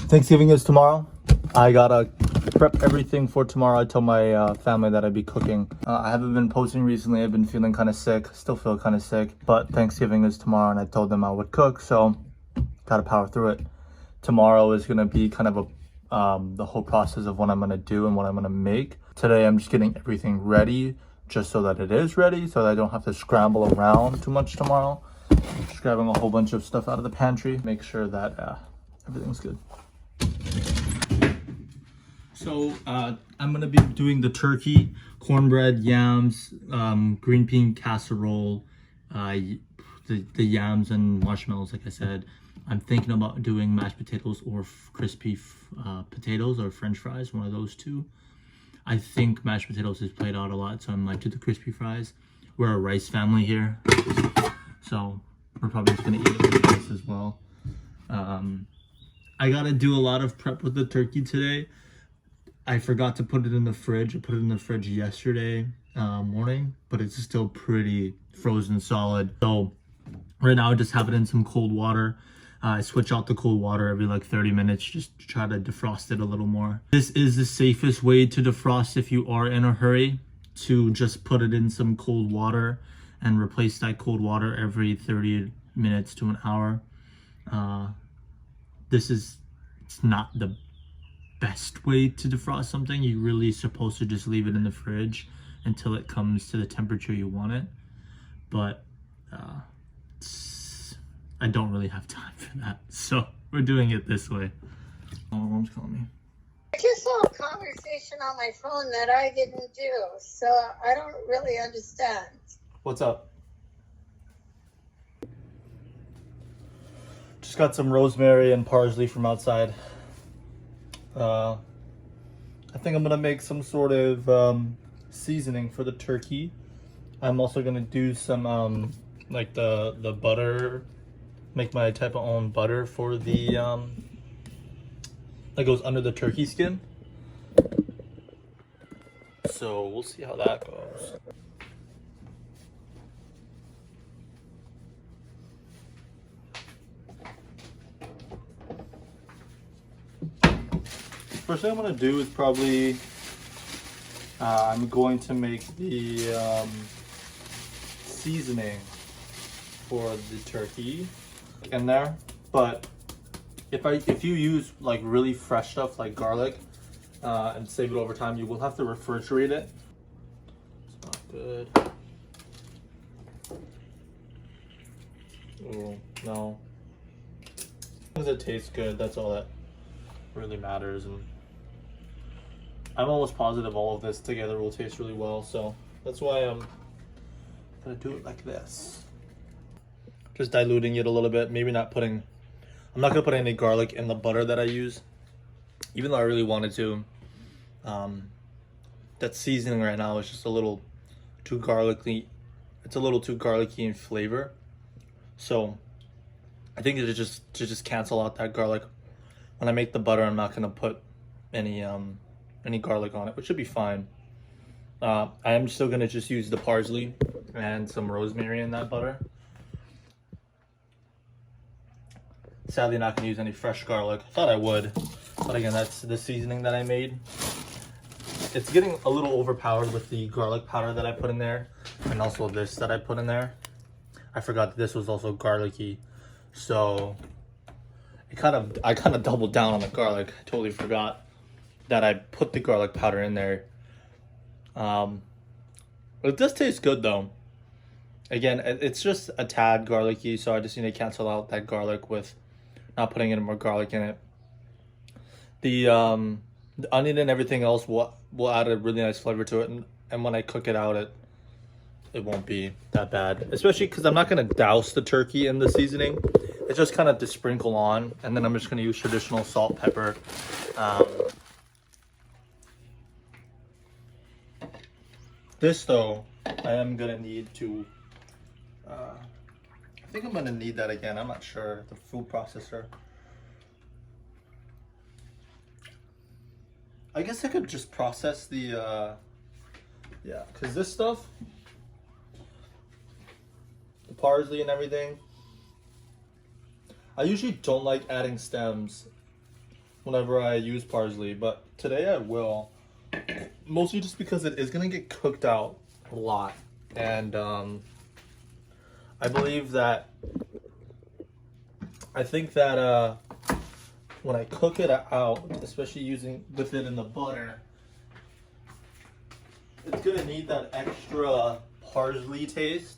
Thanksgiving is tomorrow. I gotta prep everything for tomorrow. I told my family that I'd be cooking. I haven't been posting recently. I've been feeling kind of sick. Still feel kind of sick. But Thanksgiving is tomorrow and I told them I would cook. So gotta power through it. Tomorrow is gonna be kind of the whole process of what I'm gonna do and what I'm gonna make. Today I'm just getting everything ready just so that it is ready, so that I don't have to scramble around too much tomorrow. Just grabbing a whole bunch of stuff out of the pantry. Make sure that everything's good. So I'm gonna be doing the turkey, cornbread, yams, green bean casserole, the yams and marshmallows, like I said. I'm thinking about doing mashed potatoes or crispy potatoes or french fries, one of those two. I think mashed potatoes is played out a lot, so I might do the crispy fries. We're a rice family here, so we're probably just gonna eat it with rice as well. I gotta do a lot of prep with the turkey today. I forgot to put it in the fridge. I put it in the fridge yesterday morning, but it's still pretty frozen solid. So right now I just have it in some cold water. I switch out the cold water every like 30 minutes just to try to defrost it a little more. This is the safest way to defrost if you are in a hurry, to just put it in some cold water and replace that cold water every 30 minutes to an hour. It's not the best way to defrost something. You're really supposed to just leave it in the fridge until it comes to the temperature you want it. But I don't really have time for that, so we're doing it this way. Oh, my mom's calling me. I just saw a conversation on my phone that I didn't do, so I don't really understand. What's up? Just got some rosemary and parsley from outside. I think I'm gonna make some sort of seasoning for the turkey. I'm also gonna do some like the butter, make my type of own butter for the that goes under the turkey skin. So we'll see how that goes. First thing I'm gonna do is probably I'm going to make the seasoning for the turkey in there. But if you use like really fresh stuff like garlic and save it over time, you will have to refrigerate it. It's not good. Oh no. As long as it tastes good, that's all that really matters. And I'm almost positive all of this together will taste really well, so that's why I'm gonna do it like this. Just diluting it a little bit, maybe not putting, I'm not gonna put any garlic in the butter that I use, even though I really wanted to. That seasoning right now is just a little too garlicky. It's a little too garlicky in flavor, so I think to just cancel out that garlic, when I make the butter, I'm not gonna put any garlic on it, which should be fine. I am still gonna just use the parsley and some rosemary in that butter. Sadly, not gonna use any fresh garlic. I thought I would, but again, that's the seasoning that I made. It's getting a little overpowered with the garlic powder that I put in there, and also this that I put in there. I forgot that this was also garlicky, so I kind of doubled down on the garlic. I totally forgot that I put the garlic powder in there. It does taste good though. Again, it's just a tad garlicky, so I just need to cancel out that garlic with not putting any more garlic in it. The onion and everything else will add a really nice flavor to it, and when I cook it out, it won't be that bad. Especially because I'm not gonna douse the turkey in the seasoning. It's just kind of to sprinkle on, and then I'm just gonna use traditional salt, pepper. This though, I am gonna need to, I think I'm gonna need that again, I'm not sure, the food processor. I guess I could just process the, yeah, because this stuff, the parsley and everything, I usually don't like adding stems whenever I use parsley, but today I will. Mostly just because it is gonna get cooked out a lot, and I believe that when I cook it out, especially using with it in the butter, it's gonna need that extra parsley taste.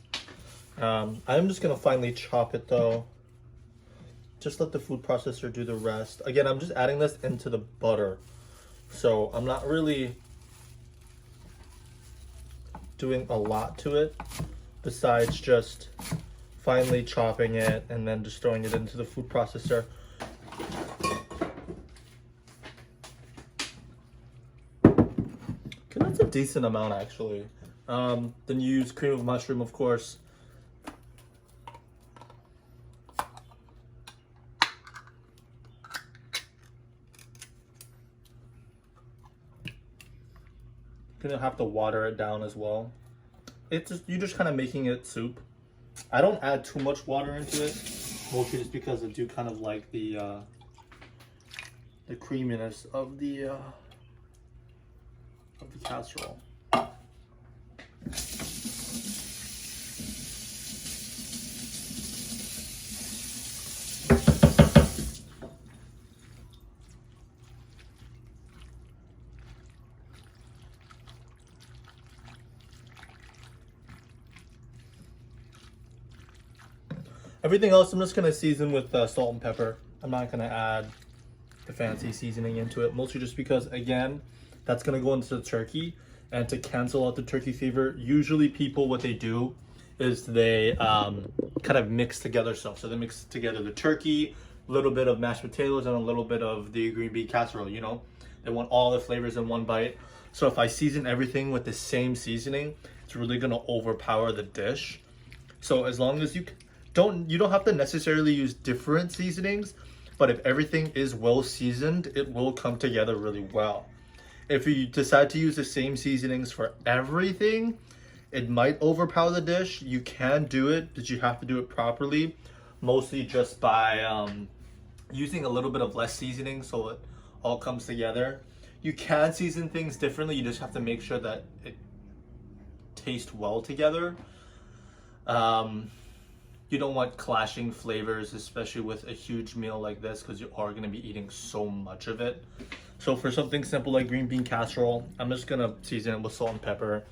I'm just gonna finally chop it though. Just let the food processor do the rest. Again, I'm just adding this into the butter, so I'm not really doing a lot to it besides just finely chopping it and then just throwing it into the food processor. Okay, that's a decent amount actually. Then you use cream of mushroom, of course. Gonna have to water it down as well. It's just, you're just kind of making it soup. I don't add too much water into it, mostly just because I do kind of like the creaminess of the casserole. Everything else I'm just gonna season with salt and pepper. I'm not gonna add the fancy seasoning into it, mostly just because, again, that's gonna go into the turkey, and to cancel out the turkey flavor, usually people, what they do is they kind of mix together stuff. So they mix together the turkey, a little bit of mashed potatoes, and a little bit of the green bean casserole, you know? They want all the flavors in one bite. So if I season everything with the same seasoning, it's really gonna overpower the dish. So as long as you don't have to necessarily use different seasonings, but if everything is well seasoned, it will come together really well. If you decide to use the same seasonings for everything, it might overpower the dish. You can do it, but you have to do it properly, mostly just by using a little bit of less seasoning so it all comes together. You can season things differently, you just have to make sure that it tastes well together. You don't want clashing flavors, especially with a huge meal like this, because you are going to be eating so much of it. So for something simple like green bean casserole, I'm just going to season it with salt and pepper.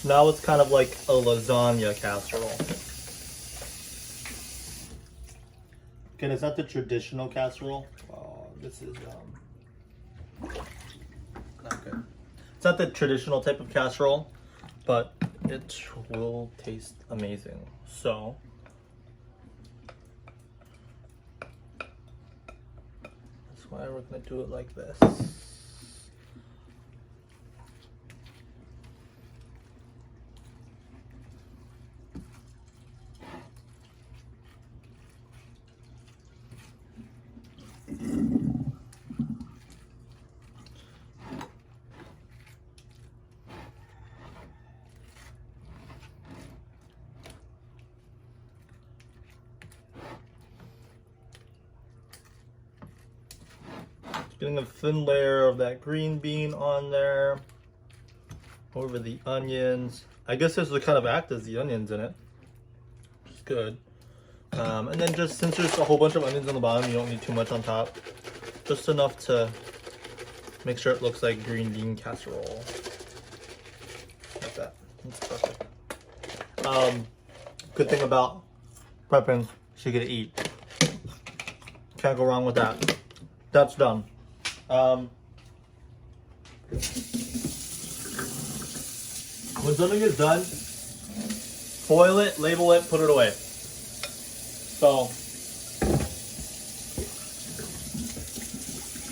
Now it's kind of like a lasagna casserole. Again, it's not the traditional casserole. Oh, this is not good. It's not the traditional type of casserole, but it will taste amazing. So that's why we're gonna do it like this. Getting a thin layer of that green bean on there over the onions. I guess this will kind of act as the onions in it, which is good. And then just since there's a whole bunch of onions on the bottom, you don't need too much on top. Just enough to make sure it looks like green bean casserole. Like that. That's perfect. Good thing about prepping, so you get to eat. Can't go wrong with that. That's done. When something is done, foil it, label it, put it away. So,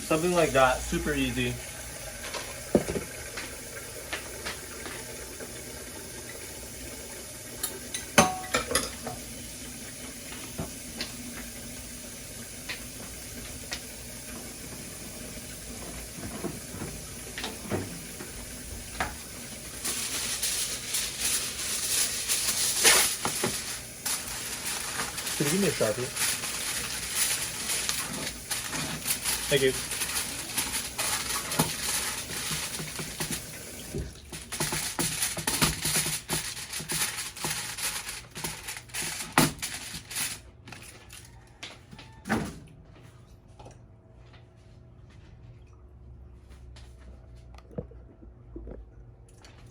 something like that, super easy. Could you give me a Sharpie? Thank you.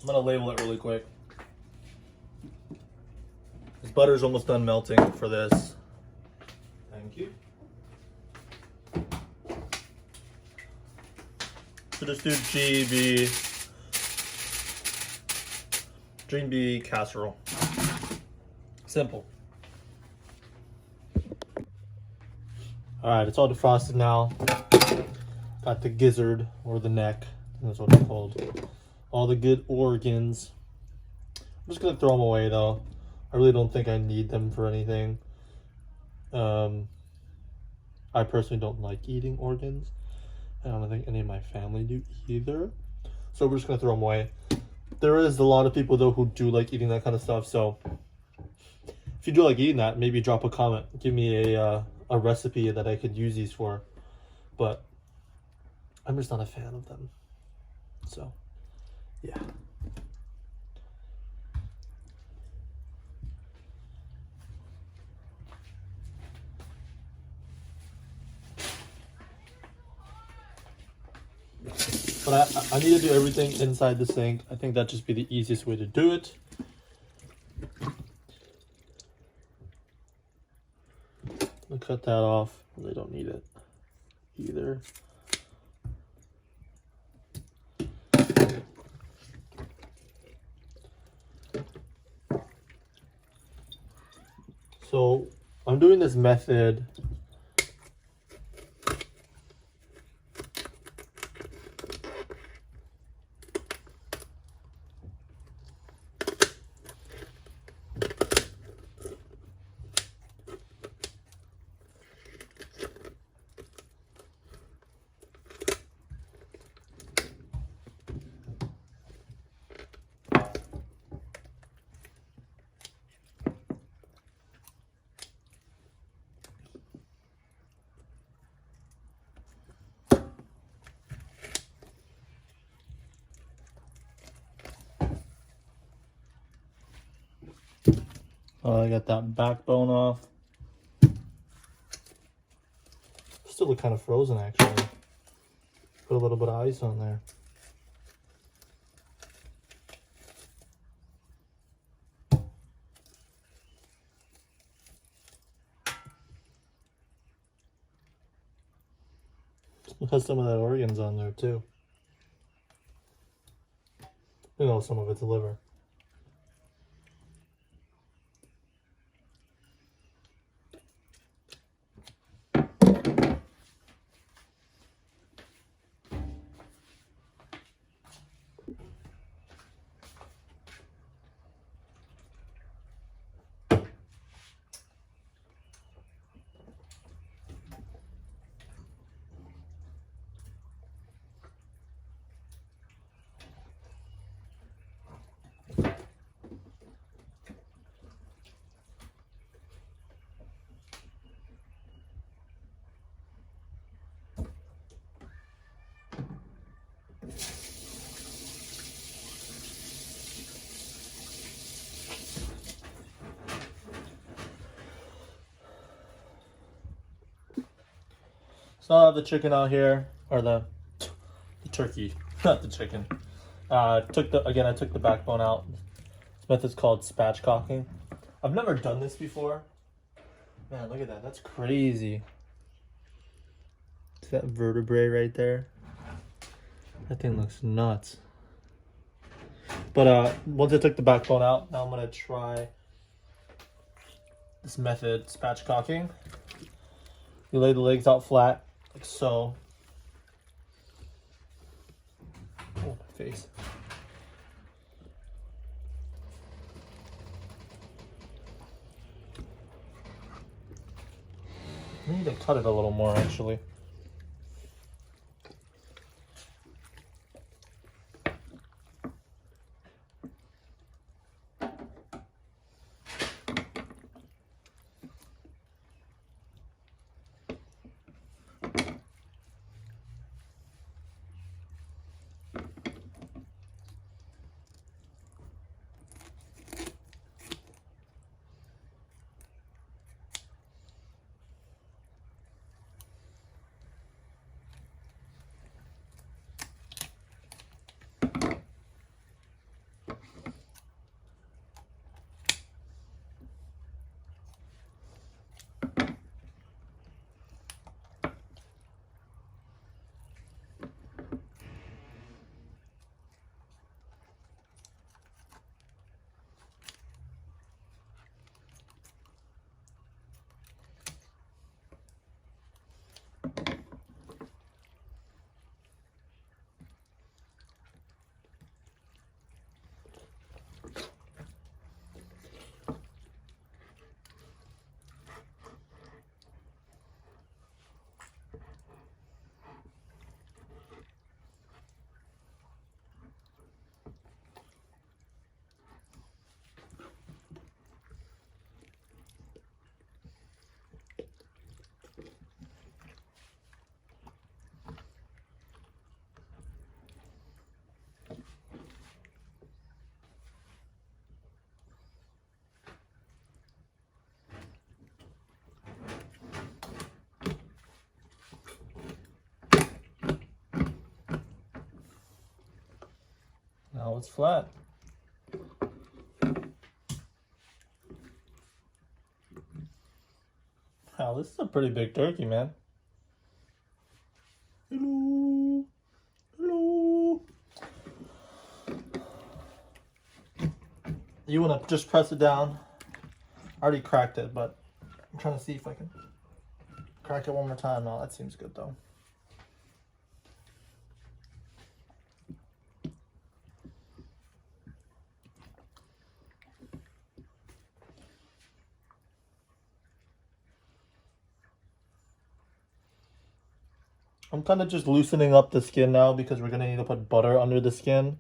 I'm gonna label it really quick. This butter's almost done melting for this. Thank you. So just do GB casserole. Simple. Alright, it's all defrosted now. Got the gizzard, or the neck, that's what it's called. All the good organs. I'm just gonna throw them away though. I really don't think I need them for anything. I personally don't like eating organs. I don't think any of my family do either. So we're just gonna throw them away. There is a lot of people though who do like eating that kind of stuff. So if you do like eating that, maybe drop a comment. Give me a recipe that I could use these for. But I'm just not a fan of them. So yeah. But I need to do everything inside the sink. I think that'd just be the easiest way to do it. I'll cut that off. Really don't need it either. So I'm doing this method. I got that backbone off. Still look kind of frozen actually. Put a little bit of ice on there. It has some of that organs on there too. You know, some of it's liver. So I have the chicken out here, or the turkey, not the chicken. I took the backbone out. This method's called spatchcocking. I've never done this before. Man, look at that. That's crazy. See that vertebrae right there? That thing looks nuts. But once I took the backbone out, now I'm gonna try this method, spatchcocking. You lay the legs out flat, like so. Oh, my face. I need to cut it a little more, actually. No, it's flat. Wow, this is a pretty big turkey, man. Hello. Hello. You want to just press it down. I already cracked it, but I'm trying to see if I can crack it one more time. No, that seems good though. I'm kind of just loosening up the skin now because we're gonna need to put butter under the skin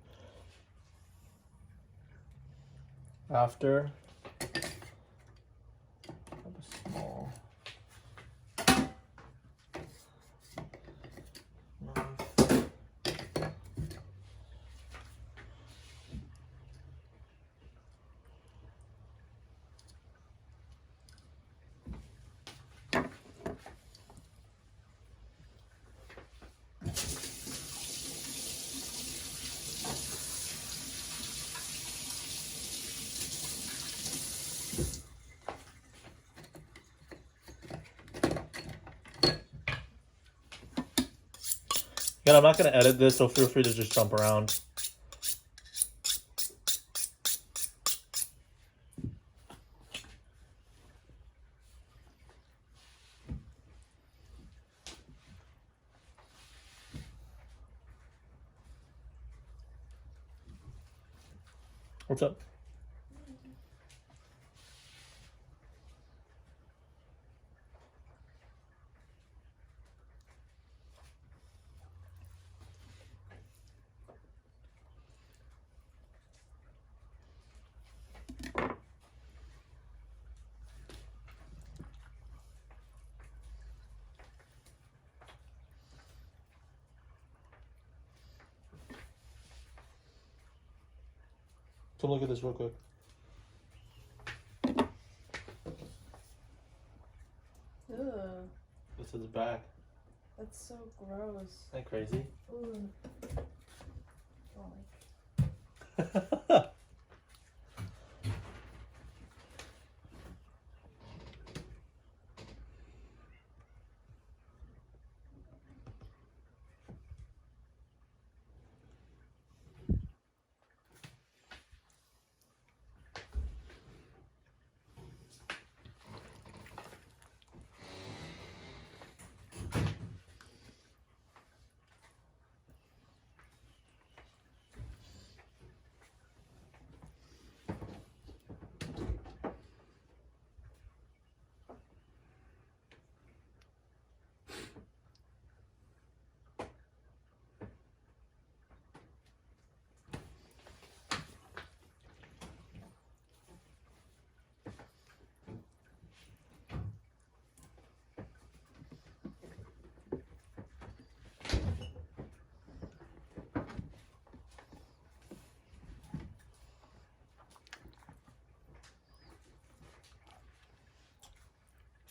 after. Grab a small knife. Again, I'm not going to edit this, so feel free to just jump around. What's up? Come look at this real quick. Ugh, This is back. that's so gross. Isn't that crazy? Ooh.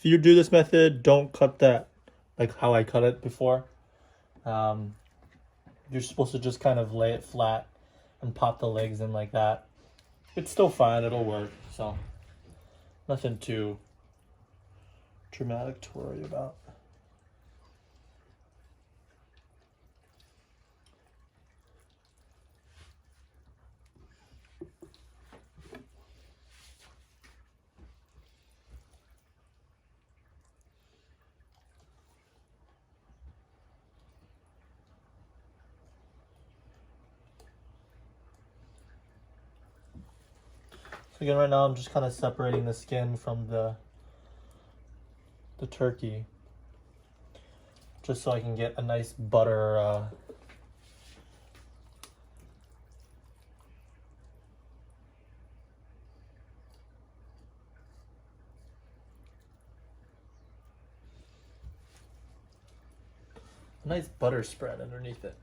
If you do this method, don't cut that like how I cut it before. You're supposed to just kind of lay it flat and pop the legs in like that. It's still fine, it'll work, so nothing too dramatic to worry about. So again, right now I'm just kind of separating the skin from the turkey, just so I can get a nice butter a nice butter spread underneath it.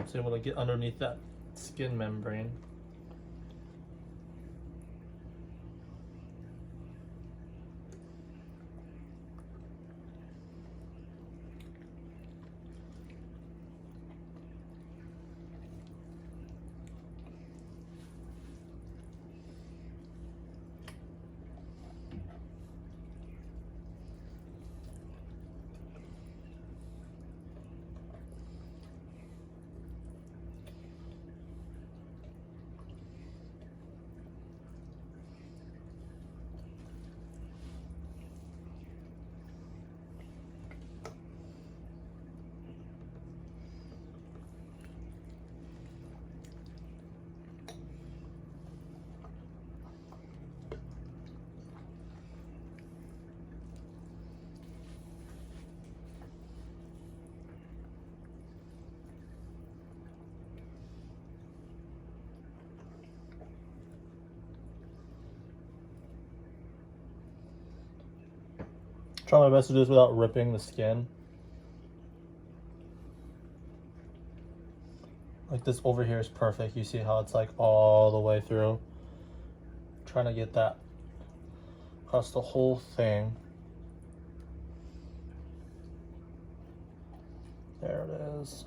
It's able to get underneath that skin membrane. Try my best to do this without ripping the skin. Like this over here is perfect. You see how it's like all the way through. Trying to get that across the whole thing. There it is.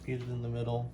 Feed it in the middle.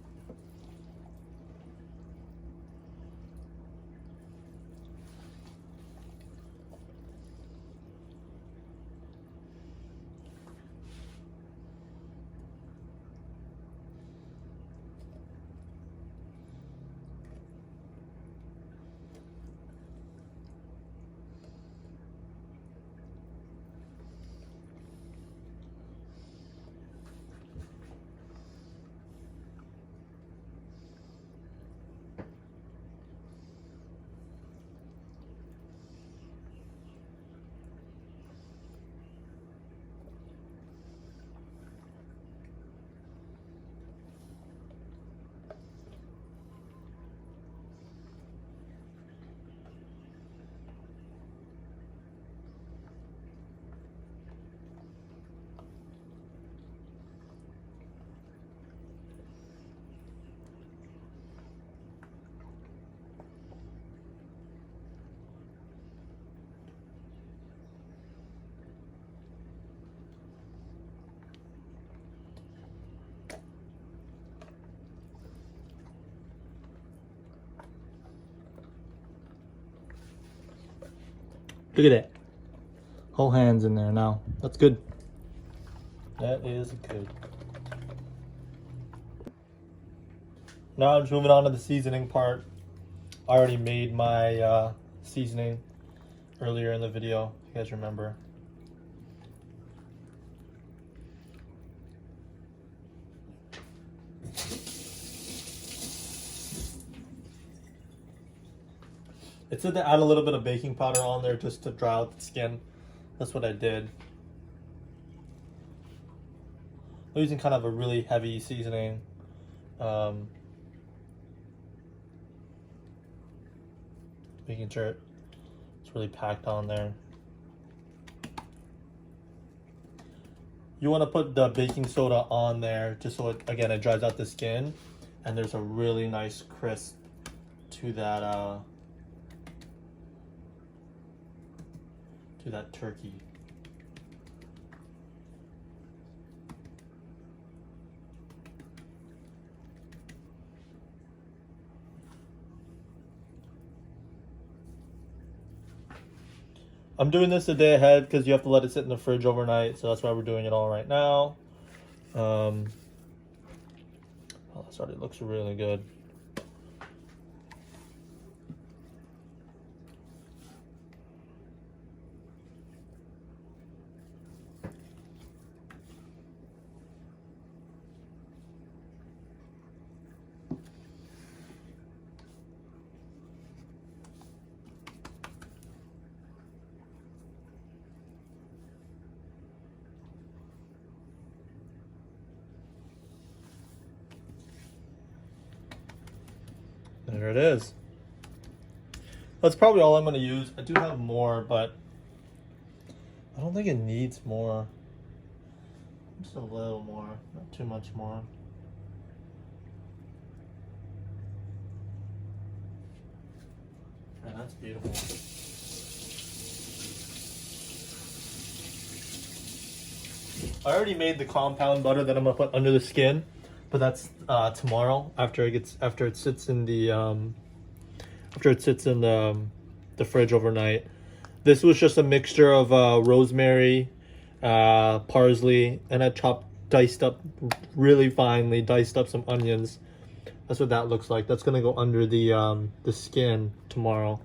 Look at that. Whole hands in there now. That's good. That is good. Now I'm just moving on to the seasoning part. I already made my seasoning earlier in the video, if you guys remember. It said to add a little bit of baking powder on there just to dry out the skin. That's what I did. I'm using kind of a really heavy seasoning. Making sure it's really packed on there. You want to put the baking soda on there just so it, again, it dries out the skin and there's a really nice crisp to that turkey. I'm doing this a day ahead because you have to let it sit in the fridge overnight, so that's why we're doing it all right now. Oh, this already looks really good. There it is. That's probably all I'm gonna use. I do have more, but I don't think it needs more. Just a little more, not too much more. Yeah, that's beautiful. I already made the compound butter that I'm gonna put under the skin, but that's tomorrow after it sits in the fridge overnight. This was just a mixture of rosemary, parsley, and I diced up really finely, diced up some onions. That's what that looks like. That's gonna go under the skin tomorrow.